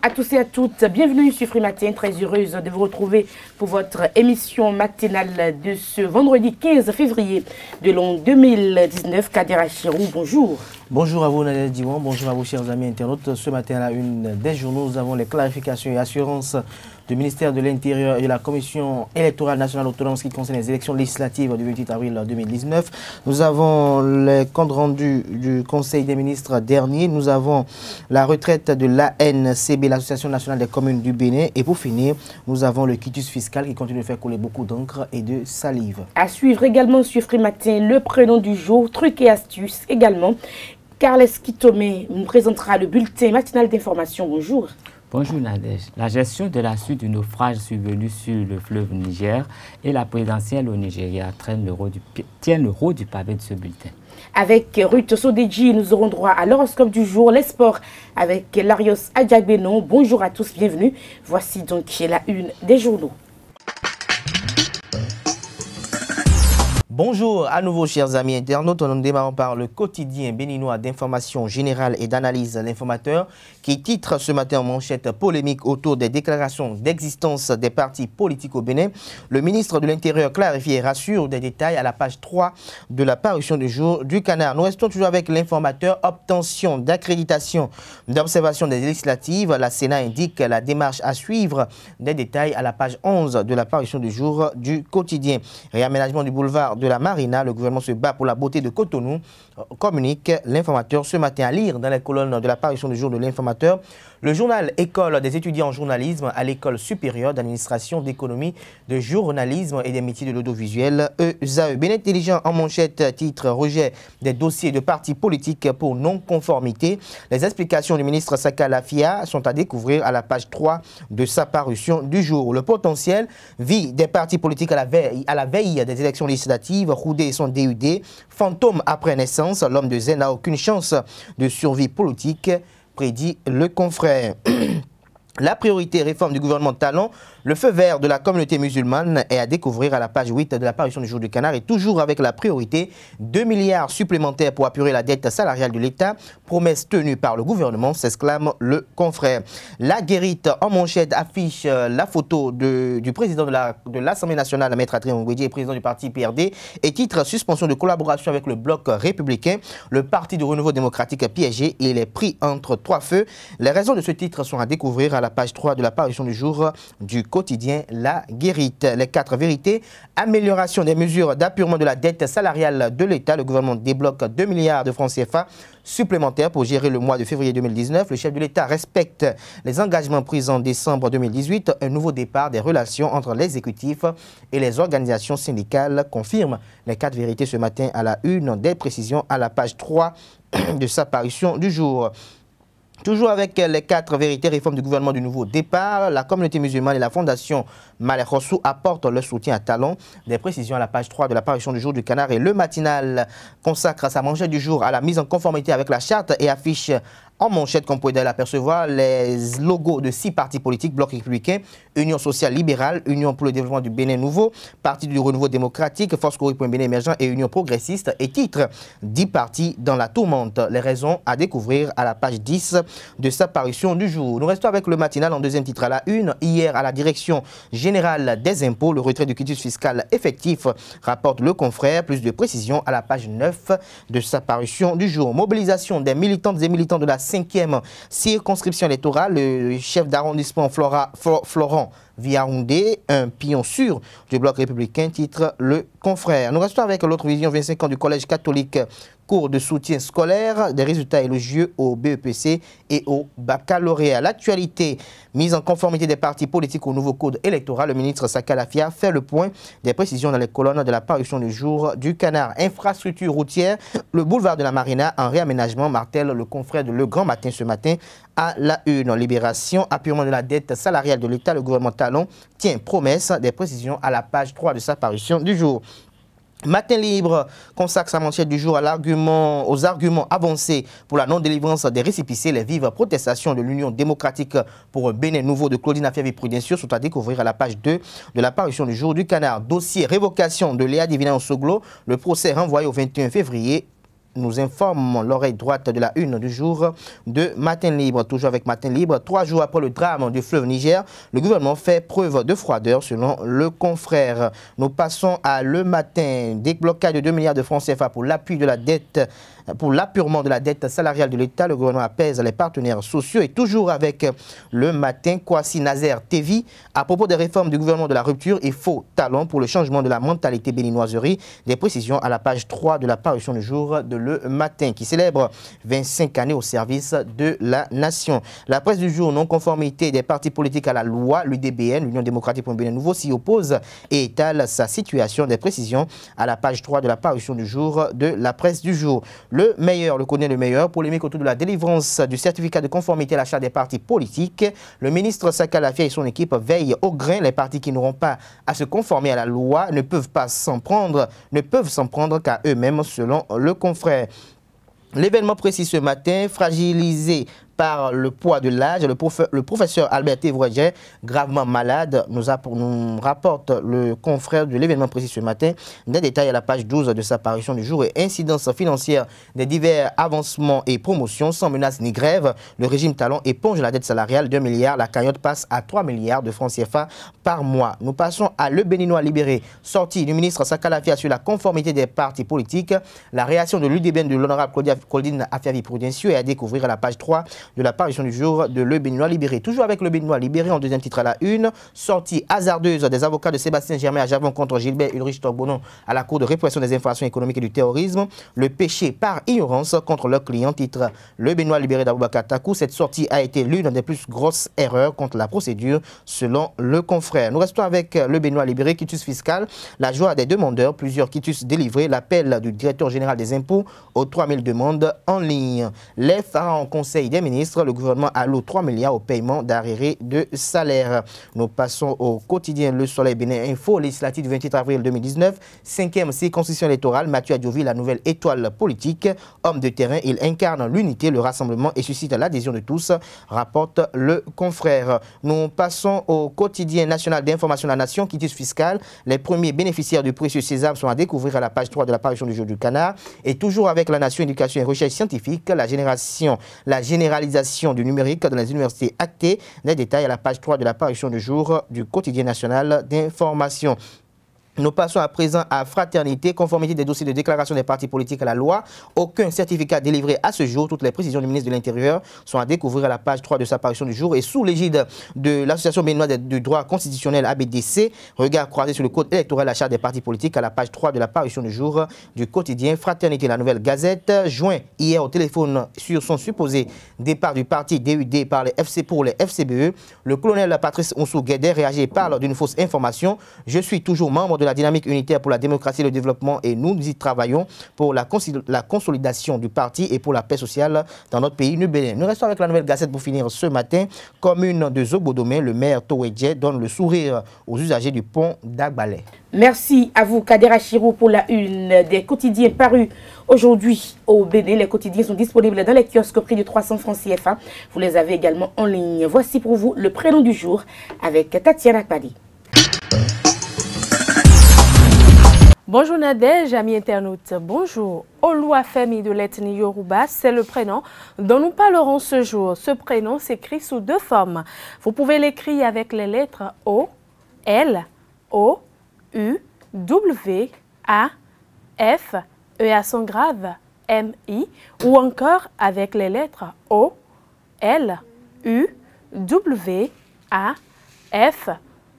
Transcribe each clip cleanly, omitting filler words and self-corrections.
à tous et à toutes, bienvenue sur Free Matin, très heureuse de vous retrouver pour votre émission matinale de ce vendredi 15 février de l'an 2019. Kader Achirou, bonjour. Bonjour à vous Nadia Diwan, bonjour à vous chers amis internautes. Ce matin à la une des journaux, nous avons les clarifications et assurances du ministère de l'Intérieur et de la Commission électorale nationale autonome en ce qui concerne les élections législatives du 28 avril 2019. Nous avons les comptes rendus du Conseil des ministres dernier. Nous avons la retraite de l'ANCB, l'Association nationale des communes du Bénin. Et pour finir, nous avons le quitus fiscal qui continue de faire couler beaucoup d'encre et de salive. À suivre également sur Free Matin, le prénom du jour, trucs et astuces également. Carles Kitomé nous présentera le bulletin matinal d'information. Bonjour. Bonjour Nadège. La gestion de la suite du naufrage survenu sur le fleuve Niger et la présidentielle au Nigeria tiennent le rôle du pavé de ce bulletin. Avec Ruth Sodeji, nous aurons droit à l'horoscope du jour, les sports avec Larios Adjagbenon. Bonjour à tous, bienvenue. Voici donc la une des journaux. Bonjour à nouveau chers amis internautes, nous démarrons par le quotidien béninois d'information générale et d'analyse L'Informateur qui titre ce matin en manchette polémique autour des déclarations d'existence des partis politiques au Bénin. Le ministre de l'Intérieur clarifie et rassure des détails à la page 3 de la parution du jour du Canard. Nous restons toujours avec L'Informateur, obtention d'accréditation d'observation des législatives. La Sénat indique la démarche à suivre, des détails à la page 11 de la parution du jour du quotidien. Réaménagement du boulevard de la Marina, le gouvernement se bat pour la beauté de Cotonou, communique L'Informateur ce matin. À lire dans les colonnes de la parution du jour de L'Informateur, le journal École des étudiants en journalisme à l'École supérieure d'administration, d'économie, de journalisme et des métiers de l'audiovisuel, ESAE. Bien intelligent en manchette, titre rejet des dossiers de partis politiques pour non-conformité. Les explications du ministre Saka Lafia sont à découvrir à la page 3 de sa parution du jour. Le potentiel vie des partis politiques à la veille des élections législatives, Roudé et son DUD, fantôme après naissance, l'homme de Zen n'a aucune chance de survie politique, prédit le confrère. La priorité réforme du gouvernement Talon, le feu vert de la communauté musulmane est à découvrir à la page 8 de la parution du jour du Canard et toujours avec la priorité 2 milliards supplémentaires pour apurer la dette salariale de l'État, promesse tenue par le gouvernement, s'exclame le confrère. La guérite en manchette affiche la photo du président de l'Assemblée nationale, Maître Adrien Ngouedji, et président du parti PRD, et titre suspension de collaboration avec le bloc républicain, le parti du renouveau démocratique piégé, il est pris entre trois feux. Les raisons de ce titre sont à découvrir à la page 3 de la parution du jour du quotidien La Guérite. Les 4 vérités, amélioration des mesures d'appurement de la dette salariale de l'État. Le gouvernement débloque 2 milliards de francs CFA supplémentaires pour gérer le mois de février 2019. Le chef de l'État respecte les engagements pris en décembre 2018. Un nouveau départ des relations entre l'exécutif et les organisations syndicales confirme les 4 vérités ce matin à la une. Des précisions à la page 3 de sa parution du jour. Toujours avec les 4 vérités réformes du gouvernement du nouveau départ, la communauté musulmane et la fondation Malek Rossou apportent leur soutien à Talon. Des précisions à la page 3 de la parution du jour du Canard et le matinal consacre sa manchette du jour à la mise en conformité avec la charte et affiche en manchette, comme vous pouvez l'apercevoir, les logos de 6 partis politiques, Bloc républicain, Union sociale libérale, Union pour le développement du Bénin nouveau, Parti du renouveau démocratique, Force Cori pour un Bénin émergent et Union progressiste, et titre 10 partis dans la tourmente. Les raisons à découvrir à la page 10 de sa parution du jour. Nous restons avec le matinal en deuxième titre à la une. Hier, à la direction générale des impôts, le retrait du quitus fiscal effectif, rapporte le confrère. Plus de précisions à la page 9 de sa parution du jour. Mobilisation des militantes et militants de la 5e circonscription électorale, le chef d'arrondissement Florent Viaoundé, un pion sûr du bloc républicain, titre le confrère. Nous restons avec l'autre vision, 25 ans du collège catholique, cours de soutien scolaire, des résultats élogieux au BEPC et au baccalauréat. L'actualité, mise en conformité des partis politiques au nouveau code électoral, le ministre Saka Lafia fait le point des précisions dans les colonnes de la parution du jour du Canard. Infrastructure routière, le boulevard de la Marina en réaménagement, martèle le confrère de Le Grand Matin ce matin à la une. Libération, appurement de la dette salariale de l'État, le gouvernement Talon tient promesse. Des précisions à la page 3 de sa parution du jour. Matin Libre consacre sa manchette du jour aux arguments avancés pour la non-délivrance des récépissés. Les vives protestations de l'Union démocratique pour un Bénin nouveau de Claudine Affaire-Prudentieux sont à découvrir à la page 2 de la parution du jour du Canard. Dossier révocation de Léa Divina Nsoglo, le procès renvoyé au 21 février nous informe l'oreille droite de la une du jour de Matin Libre. Toujours avec Matin Libre, 3 jours après le drame du fleuve Niger, le gouvernement fait preuve de froideur selon le confrère. Nous passons à Le Matin. Déblocage de 2 milliards de francs CFA pour l'appui de la dette, pour l'appurement de la dette salariale de l'État. Le gouvernement apaise les partenaires sociaux. Et toujours avec Le Matin, Kwasi Nazer Tevi, à propos des réformes du gouvernement de la rupture, il faut talent pour le changement de la mentalité béninoiserie. Des précisions à la page 3 de la parution du jour de Le Matin, qui célèbre 25 années au service de la nation. La presse du jour, non-conformité des partis politiques à la loi, l'UDBN, l'Union démocratique pour un Bénin nouveau, s'y oppose et étale sa situation. Des précisions à la page 3 de la parution du jour de la presse du jour. Le meilleur, le connaît le meilleur, polémique autour de la délivrance du certificat de conformité à l'achat des partis politiques. Le ministre Saka Lafia et son équipe veillent au grain. Les partis qui n'auront pas à se conformer à la loi ne peuvent s'en prendre qu'à eux-mêmes, selon le confrère. L'événement précis ce matin, fragilisé par le poids de l'âge, le professeur Albert Evroger, gravement malade, nous rapporte le confrère de l'événement précis ce matin. Des détails à la page 12 de sa parution du jour et incidence financière des divers avancements et promotions sans menace ni grève. Le régime Talon éponge la dette salariale 2 milliards. La cagnotte passe à 3 milliards de francs CFA par mois. Nous passons à Le Béninois libéré. Sortie du ministre Saka Lafia sur la conformité des partis politiques. La réaction de l'UDBN de l'honorable Claudine Afiavi-Prudencio est à découvrir à la page 3 de la parution du jour de Le Béninois libéré. Toujours avec Le Béninois libéré, en deuxième titre à la une, sortie hasardeuse des avocats de Sébastien Germain à Javon contre Gilbert Ulrich Togbonon à la Cour de répression des infractions économiques et du terrorisme. Le péché par ignorance contre leur client, titre Le Béninois libéré d'Aboubacar Takou. Cette sortie a été l'une des plus grosses erreurs contre la procédure, selon le confrère. Nous restons avec Le Béninois libéré, quitus fiscal, la joie des demandeurs, plusieurs quitus délivrés, l'appel du directeur général des impôts aux 3000 demandes en ligne. Les pharaons conseil des ministres, le gouvernement alloue 3 milliards au paiement d'arriérés de salaire. Nous passons au quotidien Le Soleil Bénin Info, législative du 28 avril 2019, 5e circonscription électorale, Mathieu Adjovi, la nouvelle étoile politique. Homme de terrain, il incarne l'unité, le rassemblement et suscite l'adhésion de tous, rapporte le confrère. Nous passons au quotidien national d'information de la nation, quitus fiscal. Les premiers bénéficiaires du précieux sésame sont à découvrir à la page 3 de la parution du jour du Canard. Et toujours avec la nation, éducation et recherche scientifique, la généralisation du numérique dans les universités actées. Les détails à la page 3 de la parution du jour du quotidien national d'information. Nous passons à présent à Fraternité, conformité des dossiers de déclaration des partis politiques à la loi. Aucun certificat délivré à ce jour. Toutes les précisions du ministre de l'Intérieur sont à découvrir à la page 3 de sa parution du jour. Et sous l'égide de l'Association béninoise du droit constitutionnel ABDC, regard croisé sur le code électoral à la charte des partis politiques à la page 3 de la parution du jour du quotidien Fraternité. La Nouvelle Gazette, joint hier au téléphone sur son supposé départ du parti DUD par les FC pour les FCBE, le colonel Patrice Onsou Guédé réagit et parle d'une fausse information. Je suis toujours membre de la dynamique unitaire pour la démocratie et le développement et nous y travaillons pour la consolidation du parti et pour la paix sociale dans notre pays. Nous restons avec la Nouvelle Gazette pour finir ce matin. Commune de Zobodomé, le maire Towedje donne le sourire aux usagers du pont d'Agbalé. Merci à vous, Kader Achirou, pour la une des quotidiens parus aujourd'hui au Bénin. Les quotidiens sont disponibles dans les kiosques au prix de 300 francs CFA. Vous les avez également en ligne. Voici pour vous le prénom du jour avec Tatiana Padi. Bonjour Nadège, amis internautes. Bonjour. Oluwafemi de l'ethnie Yoruba, c'est le prénom dont nous parlerons ce jour. Ce prénom s'écrit sous deux formes. Vous pouvez l'écrire avec les lettres O, L, O, U, W, A, F, E accent grave, M, I, ou encore avec les lettres O, L, U, W, A, F,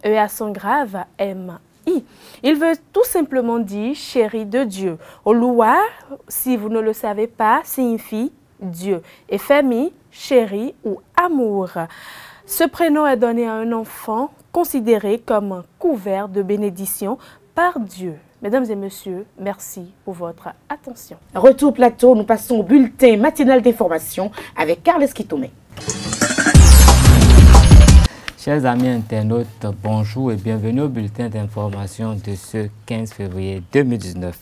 E accent grave, M, I. Il veut tout simplement dire chéri de Dieu. Oluwa, si vous ne le savez pas, signifie Dieu. Et Femi, chéri ou amour. Ce prénom est donné à un enfant considéré comme un couvert de bénédiction par Dieu. Mesdames et messieurs, merci pour votre attention. Retour plateau, nous passons au bulletin matinal d'information avec Carles Kitomé. Chers amis internautes, bonjour et bienvenue au bulletin d'information de ce 15 février 2019.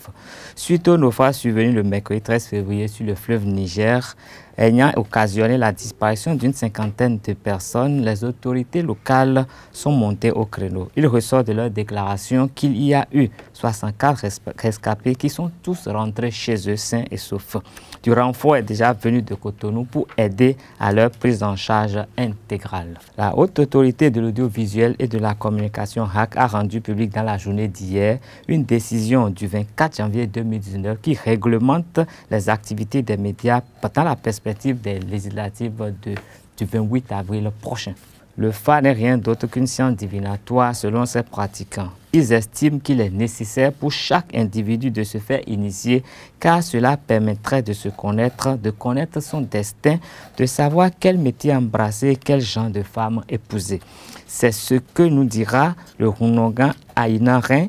Suite au naufrage survenu le mercredi 13 février sur le fleuve Niger, ayant occasionné la disparition d'une cinquantaine de personnes, les autorités locales sont montées au créneau. Il ressort de leur déclaration qu'il y a eu 64 rescapés qui sont tous rentrés chez eux sains et saufs. Du renfort est déjà venu de Cotonou pour aider à leur prise en charge intégrale. La Haute Autorité de l'audiovisuel et de la communication HAC a rendu public dans la journée d'hier une décision du 24 janvier 2019 qui réglemente les activités des médias dans la perspective des législatives du 28 avril prochain. Le phare n'est rien d'autre qu'une science divinatoire selon ses pratiquants. Ils estiment qu'il est nécessaire pour chaque individu de se faire initier car cela permettrait de se connaître, de connaître son destin, de savoir quel métier embrasser, quel genre de femme épouser. C'est ce que nous dira le Rounogan Aïna Rin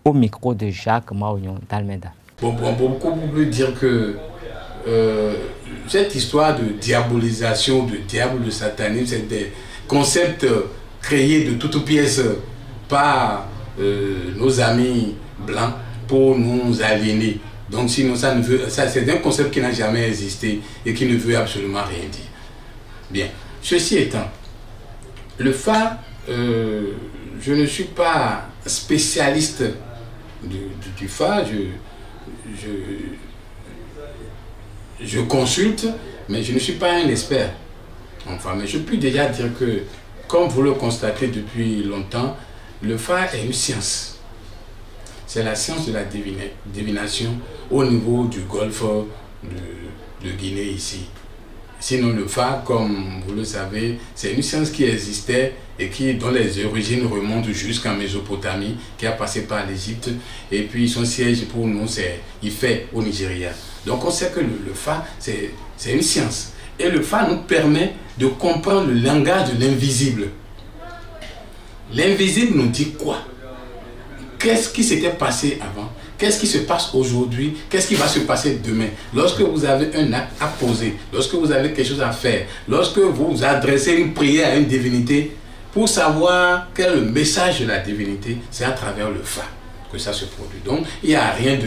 au micro de Jacques Maouillon d'Almeida. Beaucoup peuvent dire que cette histoire de diabolisation, de diable, de satanisme, c'est des concepts créés de toutes pièces par nos amis blancs pour nous aliéner. Donc sinon, c'est un concept qui n'a jamais existé et qui ne veut absolument rien dire. Bien, ceci étant, le phare, je ne suis pas spécialiste du phare, je consulte, mais je ne suis pas un expert. Enfin, mais je peux déjà dire que, comme vous le constatez depuis longtemps, le phare est une science. C'est la science de la divination au niveau du golfe de Guinée ici. Sinon, le phare, comme vous le savez, c'est une science qui existait et dont les origines remontent jusqu'en Mésopotamie, qui a passé par l'Égypte, et puis son siège pour nous, c'est Ifẹ̀ au Nigeria. Donc on sait que le phare, c'est une science. Et le phare nous permet de comprendre le langage de l'invisible. L'invisible nous dit quoi? Qu'est-ce qui s'était passé avant? Qu'est-ce qui se passe aujourd'hui? Qu'est-ce qui va se passer demain? Lorsque vous avez un acte à poser, lorsque vous avez quelque chose à faire, lorsque vous adressez une prière à une divinité, pour savoir quel est le message de la divinité, c'est à travers le phare que ça se produit. Donc, il n'y a rien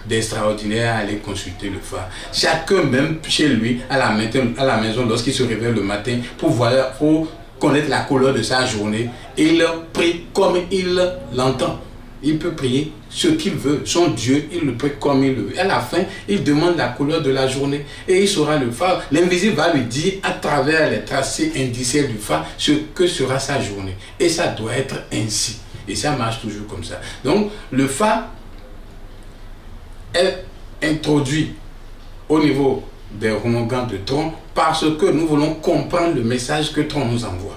d'extraordinaire à aller consulter le phare. Chacun, même chez lui, à la maison, lorsqu'il se réveille le matin, pour connaître la couleur de sa journée, il prie comme il l'entend. Il peut prier ce qu'il veut, son Dieu, il le prie comme il le veut. À la fin, il demande la couleur de la journée et il saura le phare. L'invisible va lui dire à travers les tracés indiciels du phare ce que sera sa journée. Et ça doit être ainsi. Et ça marche toujours comme ça. Donc, le phare est introduit au niveau des renogants de Tron parce que nous voulons comprendre le message que Tron nous envoie.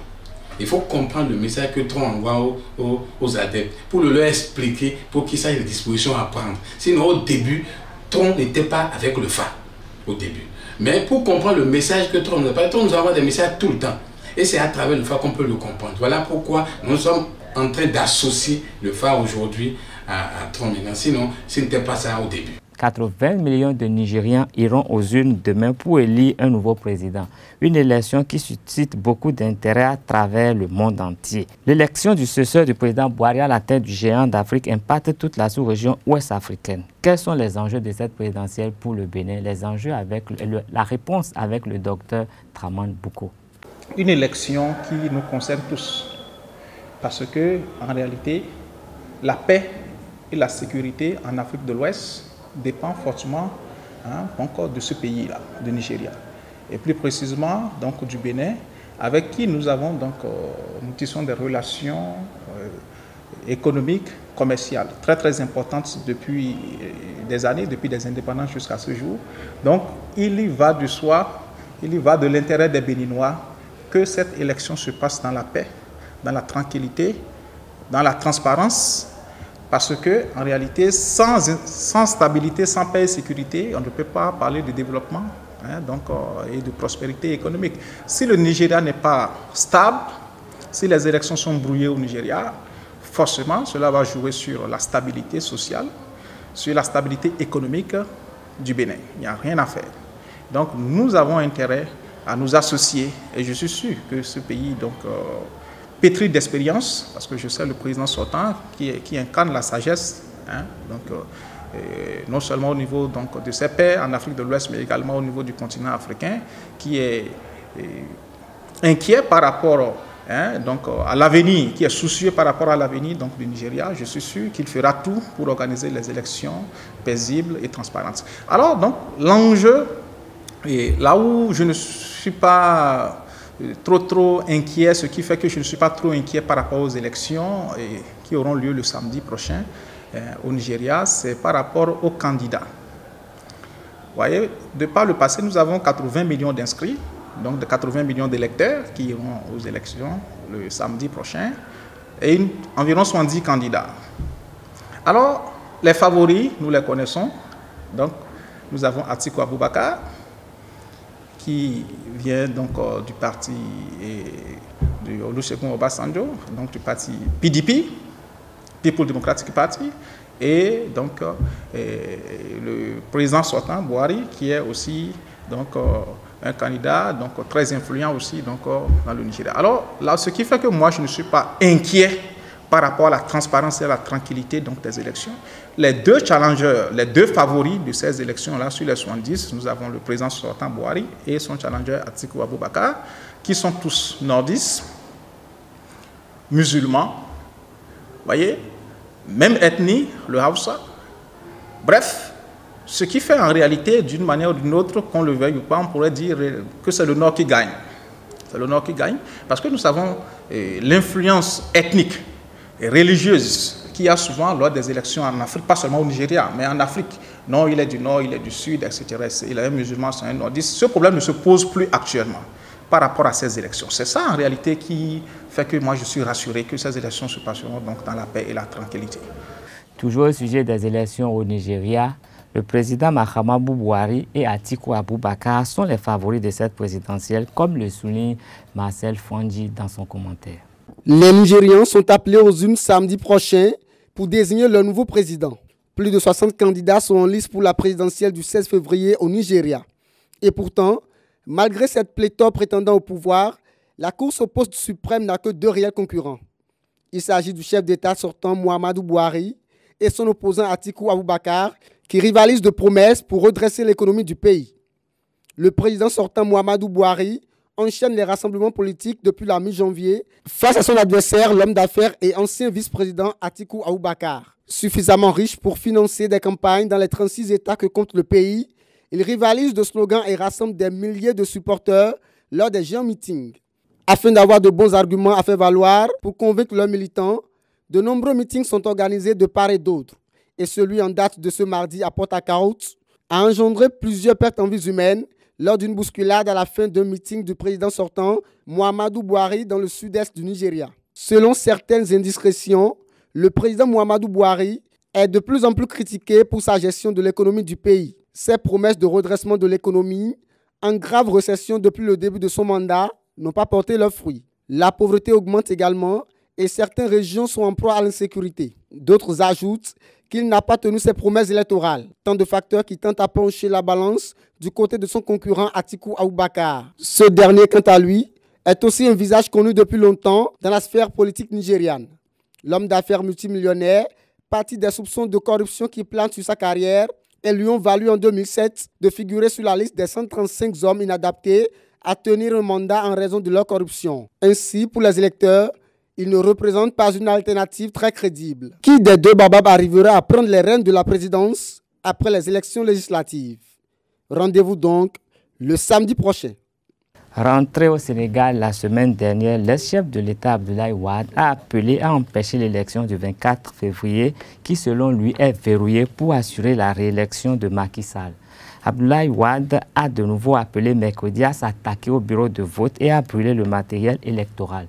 Il faut comprendre le message que Tron envoie aux adeptes pour le leur expliquer, pour qu'ils sachent les dispositions à prendre. Sinon, au début, Tron n'était pas avec le phare, au début. Mais pour comprendre le message que Tron nous envoie, Tron nous envoie des messages tout le temps. Et c'est à travers le phare qu'on peut le comprendre. Voilà pourquoi nous sommes en train d'associer le phare aujourd'hui à Tron maintenant. Sinon, ce n'était pas ça au début. 80 millions de Nigériens iront aux urnes demain pour élire un nouveau président. Une élection qui suscite beaucoup d'intérêt à travers le monde entier. L'élection du successeur du président Buhari à la tête du géant d'Afrique impacte toute la sous-région ouest africaine. Quels sont les enjeux de cette présidentielle pour le Bénin? Les enjeux avec la réponse avec le docteur Dramane Bouko. Une élection qui nous concerne tous. Parce que, en réalité, la paix et la sécurité en Afrique de l'Ouest dépend fortement encore de ce pays-là, de Nigeria. Et plus précisément donc, du Bénin, avec qui nous avons donc, nous tissons des relations économiques, commerciales, très très importantes depuis des années, depuis des indépendances jusqu'à ce jour. Donc il y va du soi, il y va de l'intérêt des Béninois que cette élection se passe dans la paix, dans la tranquillité, dans la transparence. Parce que, en réalité, sans stabilité, sans paix et sécurité, on ne peut pas parler de développement et de prospérité économique. Si le Nigeria n'est pas stable, si les élections sont brouillées au Nigeria, forcément, cela va jouer sur la stabilité sociale, sur la stabilité économique du Bénin. Il n'y a rien à faire. Donc, nous avons intérêt à nous associer, et je suis sûr que ce pays pétri d'expérience, parce que je sais le président sortant qui incarne la sagesse, hein, donc, non seulement au niveau donc, de ses pairs en Afrique de l'Ouest, mais également au niveau du continent africain, qui est inquiet par rapport donc, à l'avenir, qui est soucieux par rapport à l'avenir du Nigeria. Je suis sûr qu'il fera tout pour organiser les élections paisibles et transparentes. Alors, donc, l'enjeu, là où je ne suis pas trop inquiet, ce qui fait que je ne suis pas trop inquiet par rapport aux élections qui auront lieu le samedi prochain au Nigeria, c'est par rapport aux candidats. Vous voyez, de par le passé, nous avons 80 millions d'inscrits, donc de 80 millions d'électeurs qui iront aux élections le samedi prochain, et environ 70 candidats. Alors, les favoris, nous les connaissons. Donc, nous avons Atiku Abubakar, qui vient donc du parti de Olusegun Obasanjo, donc du parti PDP, People Democratic Party, et donc le président sortant, Buhari, qui est aussi donc, un candidat donc, très influent aussi donc, dans le Nigeria. Alors là, ce qui fait que moi, je ne suis pas inquiet par rapport à la transparence et à la tranquillité donc, des élections. Les deux challengers, les deux favoris de ces élections-là, sur les 70, nous avons le président sortant Buhari et son challenger Atiku Abubakar, qui sont tous nordistes, musulmans, vous voyez, même ethnie, le Hausa. Bref, ce qui fait en réalité, d'une manière ou d'une autre, qu'on le veuille ou pas, on pourrait dire que c'est le Nord qui gagne. C'est le Nord qui gagne, parce que nous savons l'influence ethnique et religieuse qu'il y a souvent lors des élections en Afrique, pas seulement au Nigeria, mais en Afrique. Non, il est du Nord, il est du Sud, etc. Il est un musulman, c'est un nordiste. Ce problème ne se pose plus actuellement par rapport à ces élections. C'est ça en réalité qui fait que moi je suis rassuré que ces élections se passeront donc dans la paix et la tranquillité. Toujours au sujet des élections au Nigeria, le président Mahamadou Buhari et Atiku Abubakar sont les favoris de cette présidentielle, comme le souligne Marcel Fondji dans son commentaire. Les Nigérians sont appelés aux urnes samedi prochain pour désigner leur nouveau président. Plus de 60 candidats sont en lice pour la présidentielle du 16 février au Nigeria. Et pourtant, malgré cette pléthore prétendant au pouvoir, la course au poste suprême n'a que deux réels concurrents. Il s'agit du chef d'État sortant Muhammadu Buhari et son opposant Atiku Abubakar, qui rivalisent de promesses pour redresser l'économie du pays. Le président sortant Muhammadu Buhari enchaîne les rassemblements politiques depuis la mi-janvier face à son adversaire, l'homme d'affaires et ancien vice-président Atiku Abubakar. Suffisamment riche pour financer des campagnes dans les 36 États que compte le pays, il rivalise de slogans et rassemble des milliers de supporters lors des géants meetings. Afin d'avoir de bons arguments à faire valoir pour convaincre leurs militants, de nombreux meetings sont organisés de part et d'autre. Et celui en date de ce mardi à Port-à-Carout a engendré plusieurs pertes en vies humaines lors d'une bousculade à la fin d'un meeting du président sortant, Muhammadu Buhari, dans le sud-est du Nigeria. Selon certaines indiscrétions, le président Muhammadu Buhari est de plus en plus critiqué pour sa gestion de l'économie du pays. Ses promesses de redressement de l'économie, en grave récession depuis le début de son mandat, n'ont pas porté leurs fruits. La pauvreté augmente également et certaines régions sont en proie à l'insécurité. D'autres ajoutent qu'il n'a pas tenu ses promesses électorales. Tant de facteurs qui tentent à pencher la balance du côté de son concurrent Atiku Abubakar. Ce dernier, quant à lui, est aussi un visage connu depuis longtemps dans la sphère politique nigériane. L'homme d'affaires multimillionnaire, parti des soupçons de corruption qui planent sur sa carrière et lui ont valu en 2007 de figurer sur la liste des 135 hommes inadaptés à tenir un mandat en raison de leur corruption. Ainsi, pour les électeurs, il ne représente pas une alternative très crédible. Qui des deux bababs arrivera à prendre les rênes de la présidence après les élections législatives? Rendez-vous donc le samedi prochain. Rentré au Sénégal la semaine dernière, le chef de l'État Abdoulaye Wade a appelé à empêcher l'élection du 24 février qui, selon lui, est verrouillée pour assurer la réélection de Macky Sall. Abdoulaye Wade a de nouveau appelé mercredi à s'attaquer au bureau de vote et à brûler le matériel électoral.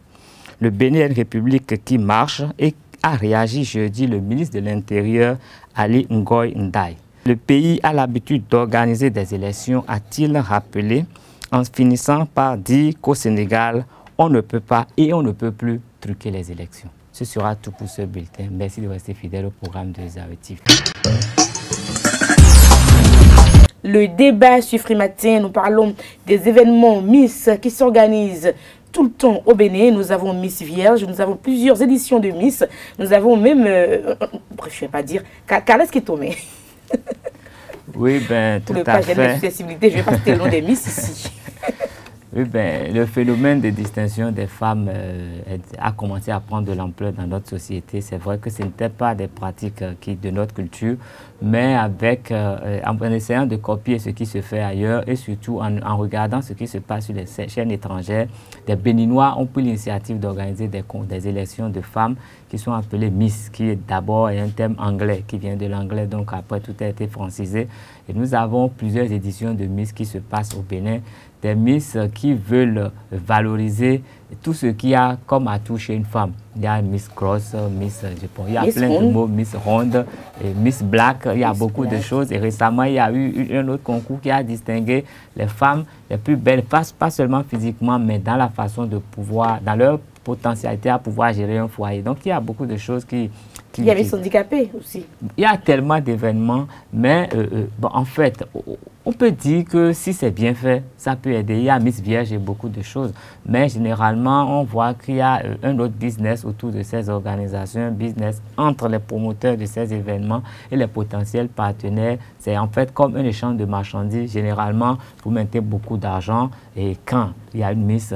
Le Bénin est une république qui marche et a réagi jeudi le ministre de l'Intérieur Ali Ngoï Ndiaye. Le pays a l'habitude d'organiser des élections, a-t-il rappelé, en finissant par dire qu'au Sénégal, on ne peut pas et on ne peut plus truquer les élections. Ce sera tout pour ce bulletin. Merci de rester fidèle au programme de Zawe TV. Le débat sur Free Matin, nous parlons des événements Miss qui s'organisent tout le temps au Bénin. Nous avons Miss Vierge, nous avons plusieurs éditions de Miss. Nous avons même, bref, je ne vais pas dire, Carles Kitome. Oui, ben, tout pour à le fait. D'accessibilité, je ne vais pas citer le nom des Miss ici. Oui, ben, le phénomène de distinction des femmes a commencé à prendre de l'ampleur dans notre société. C'est vrai que ce n'étaient pas des pratiques de notre culture, mais en essayant de copier ce qui se fait ailleurs et surtout en regardant ce qui se passe sur les chaînes étrangères, des Béninois ont pris l'initiative d'organiser des élections de femmes qui sont appelées Miss, qui est d'abord un terme anglais, qui vient de l'anglais, donc après tout a été francisé. Et nous avons plusieurs éditions de Miss qui se passent au Bénin, des Miss qui veulent valoriser tout ce qu'il y a comme atout chez une femme. Il y a Miss Cross, Miss, il y a plein de mots, Miss Ronde, et Miss Black, il y a beaucoup de choses. Et récemment, il y a eu un autre concours qui a distingué les femmes les plus belles, pas seulement physiquement, mais dans la façon de pouvoir, dans leur potentialité à pouvoir gérer un foyer. Donc, il y a beaucoup de choses qui... Il y a Miss Handicapés aussi. Il y a tellement d'événements, mais bon, en fait, on peut dire que si c'est bien fait, ça peut aider. Il y a Miss Vierge et beaucoup de choses, mais généralement, on voit qu'il y a un autre business autour de ces organisations, un business entre les promoteurs de ces événements et les potentiels partenaires. C'est en fait comme un échange de marchandises. Généralement, vous mettez beaucoup d'argent et quand il y a une Miss,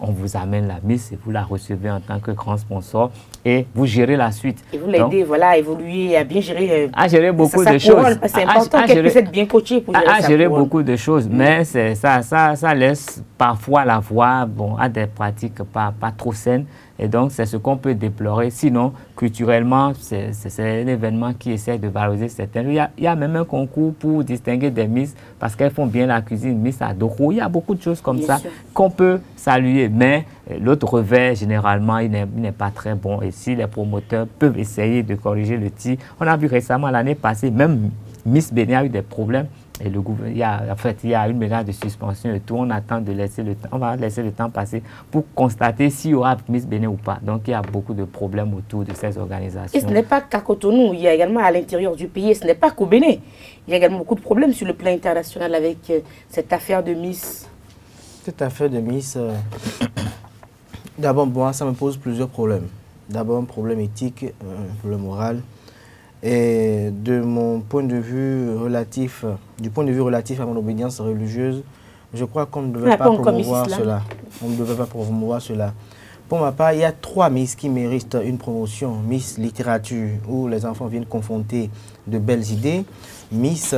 on vous amène la Miss et vous la recevez en tant que grand sponsor et vous gérez la suite. Et vous l'aidez, voilà, à évoluer, à bien gérer, à gérer beaucoup de choses. C'est important qu'elle puisse être bien coachée pour gérer à gérer beaucoup de choses, mais ça laisse parfois la voie à des pratiques pas trop saines. Et donc, c'est ce qu'on peut déplorer. Sinon, culturellement, c'est un événement qui essaie de valoriser certaines. Il y a même un concours pour distinguer des Miss parce qu'elles font bien la cuisine, Miss Adoro. Il y a beaucoup de choses comme ça qu'on peut saluer. Mais l'autre revers, généralement, il n'est pas très bon. Et si les promoteurs peuvent essayer de corriger le tir, on a vu récemment, l'année passée, même Miss Bénin a eu des problèmes. Et le gouvernement, il y a une menace de suspension et tout. On attend de laisser le temps, on va laisser le temps passer pour constater s'il y aura Miss Bénin ou pas. Donc il y a beaucoup de problèmes autour de ces organisations. Et ce n'est pas qu'à Cotonou, il y a également à l'intérieur du pays, ce n'est pas qu'au Bénin. Il y a également beaucoup de problèmes sur le plan international avec cette affaire de Miss. Cette affaire de Miss, d'abord, moi, ça me pose plusieurs problèmes. D'abord, un problème éthique, un problème moral. Et de mon point de vue relatif, à mon obédience religieuse, je crois qu'on ne devait pas promouvoir cela. On ne devait pas promouvoir cela. Pour ma part, il y a 3 Miss qui méritent une promotion. Miss Littérature, où les enfants viennent confronter de belles idées. Miss,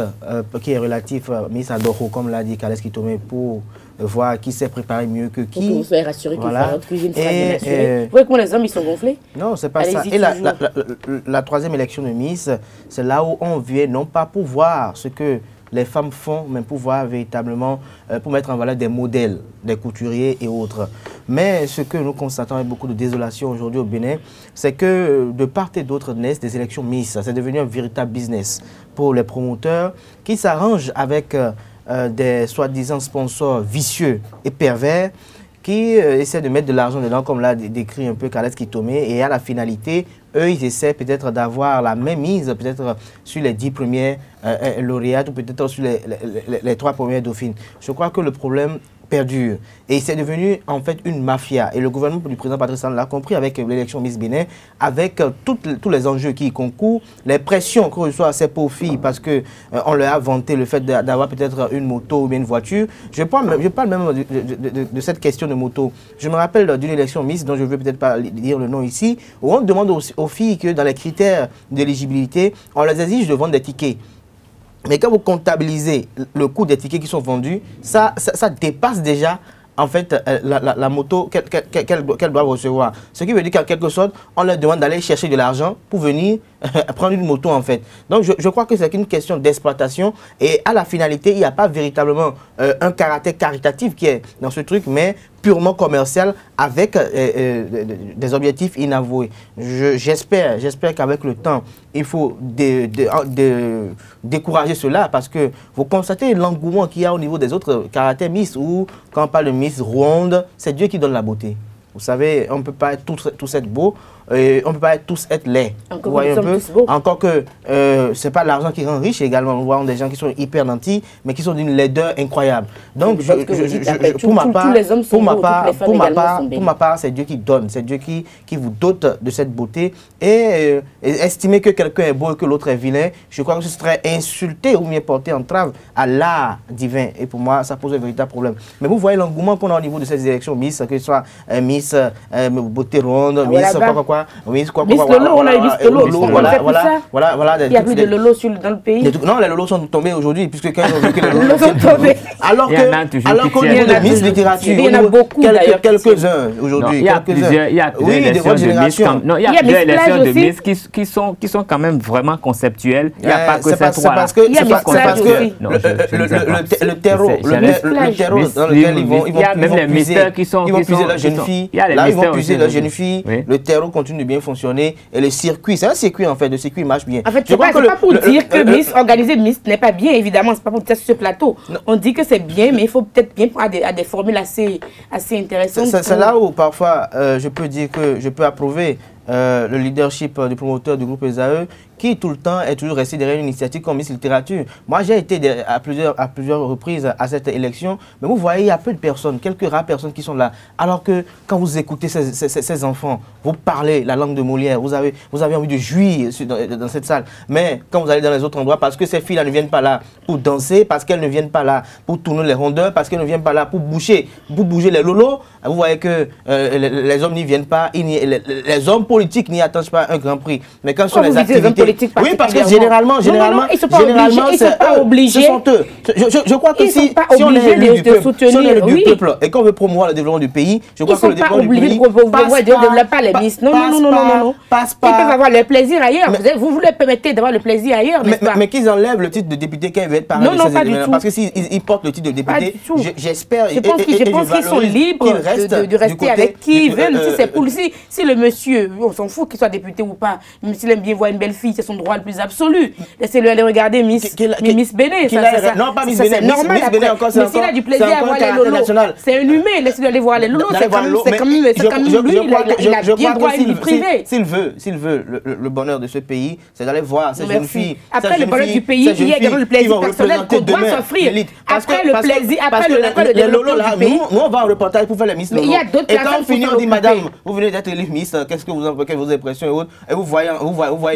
qui est relatif à Miss Adoro, comme l'a dit Carles Kitome, pour voir qui s'est préparé mieux que qui. Pour vous faire rassurer voilà. Votre cuisine sera bien assurée. Vous voyez comment les hommes ils sont gonflés? Non, c'est pas ça. Et la 3e élection de Miss, c'est là où on vient non pas pour voir ce que les femmes font, mais pour voir véritablement, pour mettre en valeur des modèles, des couturiers et autres. Mais ce que nous constatons avec beaucoup de désolation aujourd'hui au Bénin, c'est que de part et d'autre naissent des élections Miss. C'est devenu un véritable business pour les promoteurs qui s'arrangent avec des soi-disant sponsors vicieux et pervers qui essaient de mettre de l'argent dedans, comme l'a décrit un peu Carles Kitome, et à la finalité, eux, ils essaient peut-être d'avoir la même mise, peut-être sur les 10 premières lauréates, ou peut-être sur les 3 premières dauphines. Je crois que le problème perdure. Et c'est devenu en fait une mafia. Et le gouvernement du président Patrice Talon l'a compris avec l'élection Miss Bénin, avec tous les enjeux qui y concourent, les pressions que reçoivent ces pauvres filles parce qu'on leur a vanté le fait d'avoir peut-être une moto ou bien une voiture. Je parle même de cette question de moto. Je me rappelle d'une élection Miss dont je ne veux peut-être pas dire le nom ici, où on demande aux filles que dans les critères d'éligibilité, on les exige de vendre des tickets. Mais quand vous comptabilisez le coût des tickets qui sont vendus, ça dépasse déjà en fait la moto qu'elle doit recevoir. Ce qui veut dire qu'en quelque sorte, on leur demande d'aller chercher de l'argent pour venir prendre une moto en fait. Donc je crois que c'est une question d'exploitation et à la finalité, il n'y a pas véritablement un caractère caritatif qui est dans ce truc, mais purement commercial avec des objectifs inavoués. J'espère qu'avec le temps, il faut décourager cela parce que vous constatez l'engouement qu'il y a au niveau des autres caractères Miss ou quand on parle de Miss Ronde, c'est Dieu qui donne la beauté. Vous savez, on ne peut pas tous être beau. on ne peut pas tous être laids. Vous voyez un peu. Encore que c'est pas l'argent qui rend riche également. Nous voyons des gens qui sont hyper nantis, mais qui sont d'une laideur incroyable. Donc, pour ma part, c'est Dieu qui donne. C'est Dieu qui vous dote de cette beauté. Et estimer que quelqu'un est beau et que l'autre est vilain, je crois que ce serait insulter ou bien porter entrave à l'art divin. Et pour moi, ça pose un véritable problème. Mais vous voyez l'engouement qu'on a au niveau de ces élections Miss, que ce soit Miss beauté ronde, Miss Miss Lolo, on a eu Miss Lolo. Voilà. Il n'y a plus de Lolo dans le pays. Non, les Lolos sont tombés aujourd'hui, puisque quand ils ont vu que les Lolos sont tombés. Alors qu'au niveau de Miss Littérature, il y en a beaucoup d'ailleurs. Quelques-uns aujourd'hui. Il y a plusieurs élections de Miss qui sont quand même vraiment conceptuelles. Il n'y a pas que ces trois-là. Il y a Miss Plage aussi. Le terreau dans lequel ils vont puiser la jeune fille. Là, ils vont puiser la jeune fille. Le terreau continue de bien fonctionner. Et le circuit, c'est un circuit en fait. Le circuit marche bien. En fait, c'est pas pour dire que Miss, organiser Miss n'est pas bien, évidemment. C'est pas pour dire sur ce plateau. On dit que c'est bien, mais il faut peut-être bien à des formules assez intéressantes. C'est là où parfois je peux dire que je peux approuver le leadership du promoteur du groupe ESAE, qui tout le temps est toujours resté derrière une initiative comme Miss Littérature. Moi, j'ai été à plusieurs reprises à cette élection, mais vous voyez, il y a peu de personnes, quelques rares personnes qui sont là. Alors que quand vous écoutez ces enfants, vous parlez la langue de Molière, vous avez envie de jouir dans cette salle. Mais quand vous allez dans les autres endroits, parce que ces filles-là ne viennent pas là pour danser, parce qu'elles ne viennent pas là pour tourner les rondeurs, parce qu'elles ne viennent pas là pour bouger les lolos, vous voyez que les hommes n'y viennent pas, les hommes politiques n'y attachent pas un grand prix. Mais quand ce sont les activités... Oui, parce que généralement, ils ne sont pas obligés. Ce sont eux. Je crois que si on est élu du peuple et qu'on veut promouvoir le développement du pays, je crois que le développement du pays passe pas les Miss. Non. Ils peuvent avoir le plaisir ailleurs. Vous leur permettez d'avoir le plaisir ailleurs, n'est-ce pas? Mais qu'ils enlèvent le titre de député quand ils veulent parler de ces éléments. Parce que s'ils portent le titre de député, j'espère. Je pense qu'ils sont libres de rester avec qui ils veulent. Si le monsieur, on s'en fout qu'il soit député ou pas, même s'il aime bien voir une belle fille, c'est son droit le plus absolu. Laissez-le aller regarder Miss Béné. Non, pas Miss Béné. C'est normal. Mais s'il a du plaisir à voir les lolos, c'est un humain. Laissez-le aller voir les lolos. C'est comme lui, il a bien droit à une vie privée. S'il veut le bonheur de ce pays, c'est d'aller voir ces jeunes filles. Après le bonheur du pays, il y a également le plaisir personnel qu'on doit s'offrir. Après le plaisir, après le développement du pays. Nous, on va en reportage pour faire les Miss Lolo. Mais il y a d'autres personnes. Et quand on finit, on dit, madame, vous venez d'être élue Miss, qu'est-ce que vous en pensez, vos impressions et autres. Et vous voyez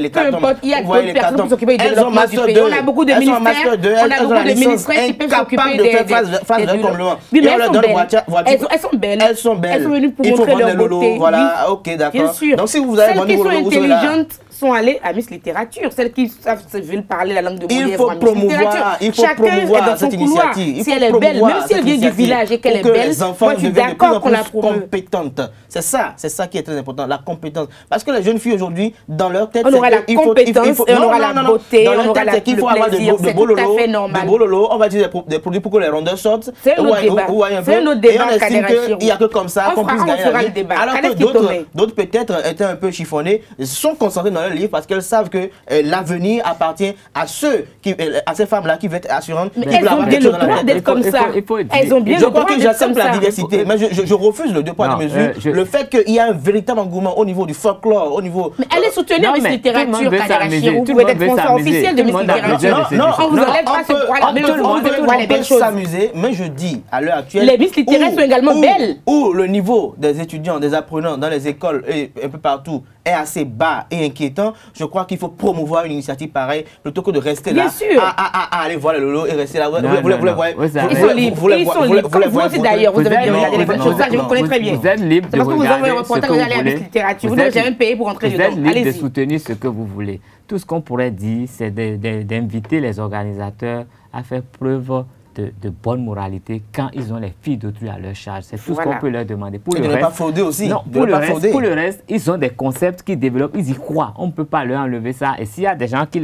les cartons. Il y a d'autres personnes qui s'occupent du développement du pays. On a beaucoup de ministères qui peuvent s'occuper des mais elles sont belles. Elles sont venues pour montrer leur beauté. Voilà, ok, d'accord. Bien sûr. Donc si vous avez celles qui sont intelligentes sont allées à Miss Littérature. Celles qui veulent parler la langue de Molière. Il faut promouvoir cette initiative. Si elle est belle, même si elle vient du village et qu'elle est belle, moi je suis d'accord qu'on la promeut. Compétente. C'est ça qui est très important, la compétence. Parce que les jeunes filles aujourd'hui, dans leur tête, on aura la compétence, on aura la beauté, on aura le plaisir. C'est tout à fait normal. De beau lolo, on va utiliser des produits pour que les rondeurs sortent. C'est un autre débat. C'est un autre débat. Il n'y a que comme ça qu'on puisse gagner la vie. Alors que d'autres peut-être étaient un peu chiffonnés, se sont concentrés dans leur livre parce qu'elles savent que l'avenir appartient à ces femmes-là qui veulent être assurantes. Mais elles ont bien le droit d'être comme ça. Elles ont bien le droit d'être comme ça. Je crois que j'accepte la diversité, mais je refuse le deux poids deux mesures. Le fait qu'il y a un véritable engouement au niveau du folklore, au niveau... Mais allez soutenir Miss Littérature, Kadera Chirou. Vous pouvez être sponsor officiel de Miss Littérature. Non, on vous enlève pas ce droit-là. Mais on peut s'amuser, mais je dis, à l'heure actuelle... Les Miss Littéraires sont également belles. Où le niveau des étudiants, des apprenants dans les écoles et un peu partout est assez bas et inquiétant, je crois qu'il faut promouvoir une initiative pareille plutôt que de rester là à aller voir les lolos et rester là. Vous les voyez. Ils sont libres. Comme vous aussi d'ailleurs, vous avez bien regardé les bonnes choses. Ça, je vous connais très bien. Vous êtes libre de regarder parce que vous avez un reportage, vous allez à Miss Littérature. Vous n'avez jamais payé pour entrer dedans. Vous êtes libre de soutenir ce que vous voulez. Tout ce qu'on pourrait dire, c'est d'inviter les organisateurs à faire preuve de bonne moralité quand ils ont les filles d'autrui à leur charge. C'est tout ce qu'on peut leur demander. Pour le reste, pas frauder aussi. Non, pour le reste, ils ont des concepts qu'ils développent, ils y croient. On ne peut pas leur enlever ça. Et s'il y a des gens qui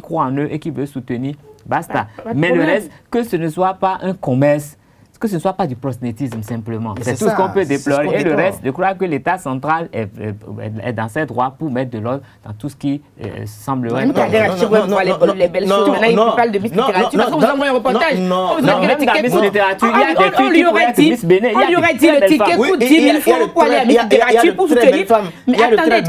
croient en eux et qui veulent soutenir, basta. Mais le reste, que ce ne soit pas un commerce, que ce ne soit pas du prosélytisme simplement. C'est tout ça, ce qu'on peut déplorer. Et le déplore. reste, je crois que l'État central est dans ses droits pour mettre de l'ordre dans tout ce qui semblerait... Les belles choses. Maintenant, il parle de Miss Littérature. Parce que vous envoyez un reportage. même dans Miss Littérature, il y a des filles qui pourraient être Miss Bénin. On lui aurait dit le ticket coûte 10 000 francs pour aller à Miss Littérature pour soutenir. Mais attendez,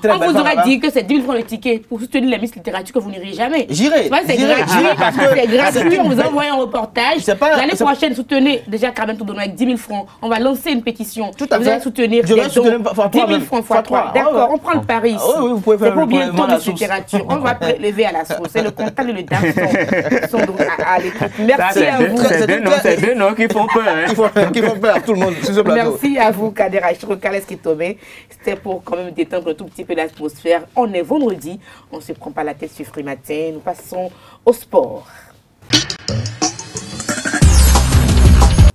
on vous aurait dit que c'est 10 000 francs le ticket pour soutenir la Miss Littérature que vous n'irez jamais. J'irai. C'est gratuit. On vous envoie un reportage. L'année prochaine, soutenez déjà Carmen Tourdono avec 10 000 francs. On va lancer une pétition. Tout à fait. Vous allez soutenir 10 000 francs x 3. D'accord, on prend le pari ici. Oui, vous pouvez faire c'est pour bientôt la Miss Littérature. On va prélever à la source. C'est le comptable et le DAF sont à l'écoute. Merci à vous. C'est deux noms qui font peur. Qui font peur à tout le monde sur ce plateau. Merci à vous, Kader Achiro, Kales Kitome. C'était pour quand même détendre un tout petit peu l'atmosphère. On est vendredi, on ne se prend pas la tête sur Free Matin. Nous passons au sport.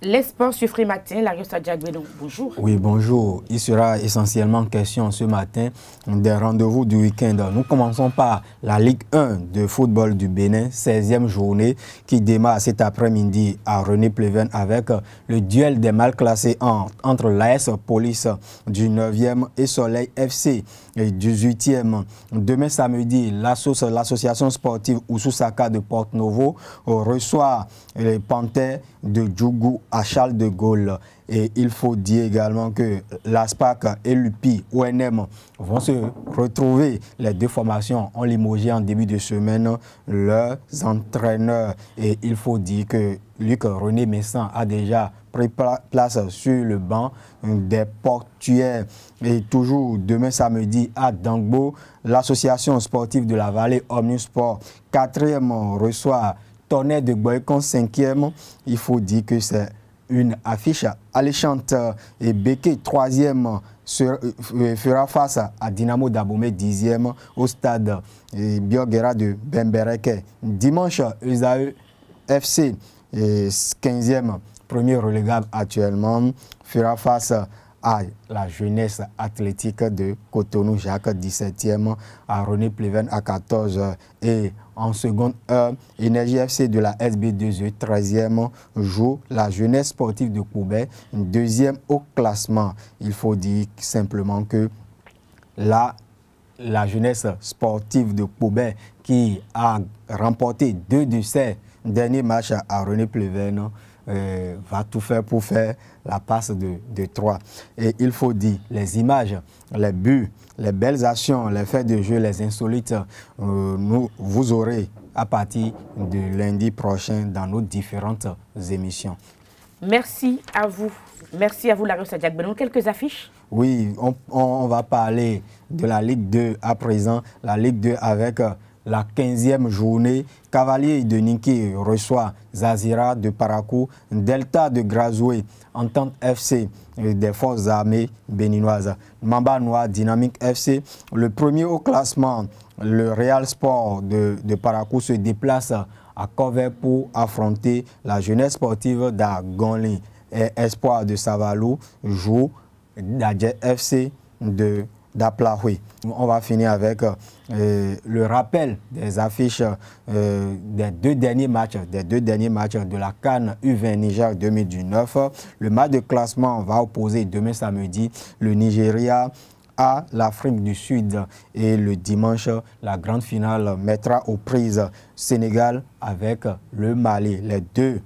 Les sports sur Free Matin, Larios Adjagbenon, bonjour. Oui, bonjour. Il sera essentiellement question ce matin des rendez-vous du week-end. Nous commençons par la Ligue 1 de football du Bénin, 16e journée qui démarre cet après-midi à René-Pleven avec le duel des mal classés entre l'AS Police du 9e et Soleil FC du 18e. Demain samedi, l'association sportive Oussoussaka de Porte-Novo reçoit les Panthères de Djougou à Charles de Gaulle. Et il faut dire également que l'ASPAC et l'UPI ONM vont se retrouver. Les deux formations ont limogé en début de semaine leurs entraîneurs. Et il faut dire que Luc René Messan a déjà pris place sur le banc des portuaires. Et toujours demain samedi à Dangbo, l'association sportive de la vallée Omnisport 4e reçoit Tonnerre de Boycon 5e. Il faut dire que c'est une affiche alléchante. Et Béké 3e fera face à Dynamo d'Abomey 10e au stade Bioguera de Bembereke. Dimanche, Esaü FC 15e, premier relégable actuellement, fera face à la jeunesse athlétique de Cotonou, Jacques 17e, à René-Pleven à 14h. Et en seconde heure, Énergie FC de la SB2E 13e joue la jeunesse sportive de Koubé, 2e au classement. Il faut dire simplement que la jeunesse sportive de Koubé qui a remporté 2 de ses derniers matchs à René-Pleven va tout faire pour faire la passe de 3. Et il faut dire, les images, les buts, les belles actions, les faits de jeu, les insolites, vous aurez à partir de lundi prochain dans nos différentes émissions. Merci à vous. Merci à vous, Larios Adjagbenon. Quelques affiches? Oui, on va parler de la Ligue 2 à présent. La Ligue 2 avec la 15e journée. Cavalier de Ninki reçoit Zazira de Parakou, Delta de Grazoué, Entente FC des forces armées béninoises. Mamba Noir Dynamique FC, le premier au classement, le Real Sport de Parakou se déplace à Cover pour affronter la jeunesse sportive d'Agonli. Et Espoir de Savalou joue Dadje FC d'Aplahoui. On va finir avec le rappel des affiches des deux derniers matchs de la CAN U20 Niger 2019. Le match de classement va opposer demain samedi le Nigeria à l'Afrique du Sud et le dimanche, la grande finale mettra aux prises Sénégal avec le Mali. Les deux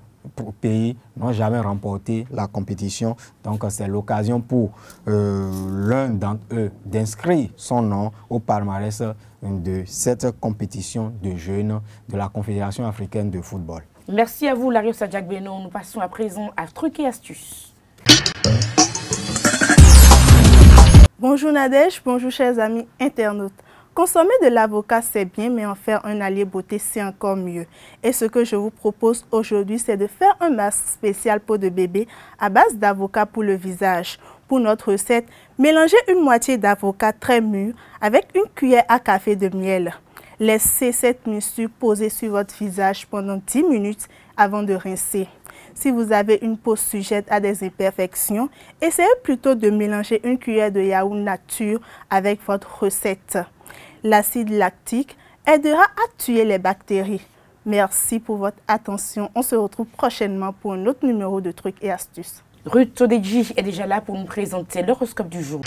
pays n'ont jamais remporté la compétition, donc c'est l'occasion pour l'un d'entre eux d'inscrire son nom au palmarès de cette compétition de jeunes de la Confédération africaine de football. Merci à vous, Larios Adjagbenon. Nous passons à présent à Trucs et Astuces. Bonjour Nadège, bonjour chers amis internautes. Consommer de l'avocat c'est bien, mais en faire un allié beauté c'est encore mieux. Et ce que je vous propose aujourd'hui, c'est de faire un masque spécial peau de bébé à base d'avocat pour le visage. Pour notre recette, mélangez une moitié d'avocat très mûr avec une cuillère à café de miel. Laissez cette moussure poser sur votre visage pendant 10 minutes avant de rincer. Si vous avez une peau sujette à des imperfections, essayez plutôt de mélanger une cuillère de yaourt nature avec votre recette. L'acide lactique aidera à tuer les bactéries. Merci pour votre attention. On se retrouve prochainement pour un autre numéro de Trucs et Astuces. Ruth Todedji est déjà là pour nous présenter l'horoscope du jour.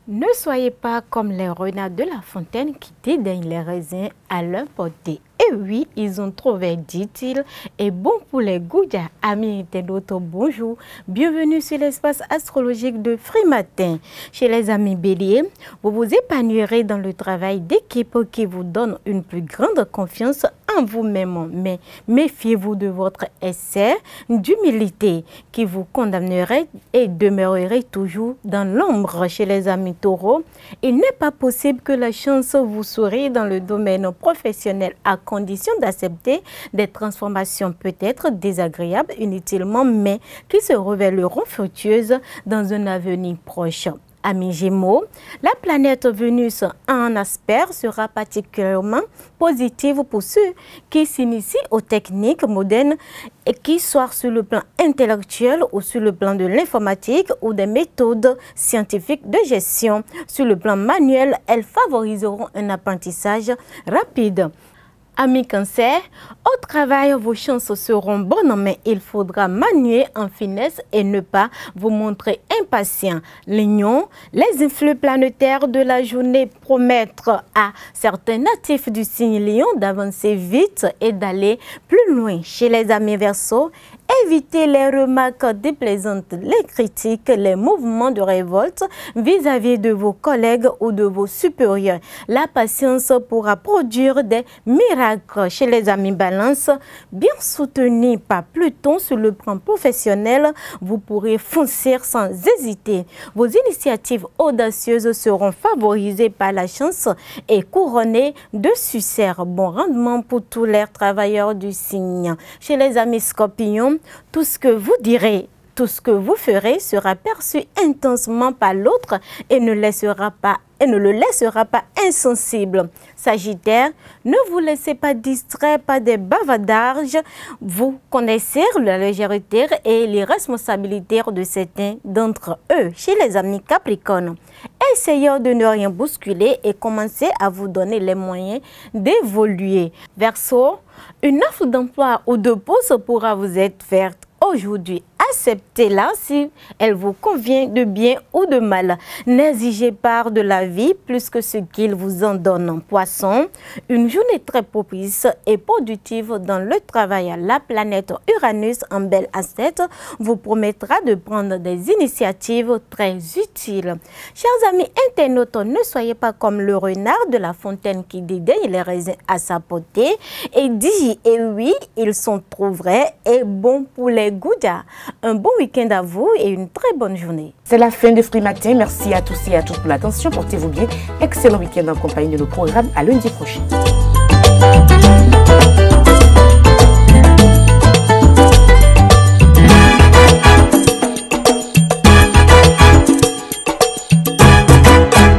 Ne soyez pas comme les renards de La Fontaine qui dédaignent les raisins à leur portée. Et oui, ils ont trouvé, dit-il, et bon pour les Goudia. Amis internautes, bonjour. Bienvenue sur l'espace astrologique de Frimatin. Chez les amis Bélier, vous vous épanouirez dans le travail d'équipe qui vous donne une plus grande confiance en vous-même. Mais méfiez-vous de votre essai d'humilité qui vous condamnerait et demeurerez toujours dans l'ombre. Chez les amis Taureaux, il n'est pas possible que la chance vous sourie dans le domaine professionnel à condition d'accepter des transformations peut-être désagréables inutilement, mais qui se révéleront fructueuses dans un avenir proche. Amis Gémeaux, la planète Vénus en Asper sera particulièrement positive pour ceux qui s'initient aux techniques modernes et qui soient sur le plan intellectuel ou sur le plan de l'informatique ou des méthodes scientifiques de gestion. Sur le plan manuel, elles favoriseront un apprentissage rapide. Amis Cancer, au travail, vos chances seront bonnes, mais il faudra manier en finesse et ne pas vous montrer impatient. Lion, les influx planétaires de la journée promettent à certains natifs du signe Lion d'avancer vite et d'aller plus loin. Chez les amis Verseau, évitez les remarques déplaisantes, les critiques, les mouvements de révolte vis-à-vis de vos collègues ou de vos supérieurs. La patience pourra produire des miracles. Chez les amis Balance, bien soutenus par Pluton sur le plan professionnel, vous pourrez foncer sans hésiter. Vos initiatives audacieuses seront favorisées par la chance et couronnées de succès. Bon rendement pour tous les travailleurs du signe. Chez les amis Scorpions, tout ce que vous direz, tout ce que vous ferez sera perçu intensement par l'autre et ne le laissera pas insensible. Sagittaire, ne vous laissez pas distraire par des bavardages. Vous connaissez la légèreté et les responsabilités de certains d'entre eux. Chez les amis Capricorne, essayez de ne rien bousculer et commencez à vous donner les moyens d'évoluer. Verseau, une offre d'emploi ou de poste pourra vous être faite aujourd'hui. Acceptez-la si elle vous convient de bien ou de mal. N'exigez pas de la vie plus que ce qu'il vous en donne. Poisson, une journée très propice et productive dans le travail. La planète Uranus en bel ascète vous promettra de prendre des initiatives très utiles. Chers amis internautes, ne soyez pas comme le renard de La Fontaine qui dédaigne les raisins à sa portée et dit, et oui, ils sont trop vrais et bons pour les Goudas. Un bon week-end à vous et une très bonne journée. C'est la fin de Frimatin. Merci à tous et à toutes pour l'attention. Portez-vous bien. Excellent week-end en compagnie de nos programmes. À lundi prochain.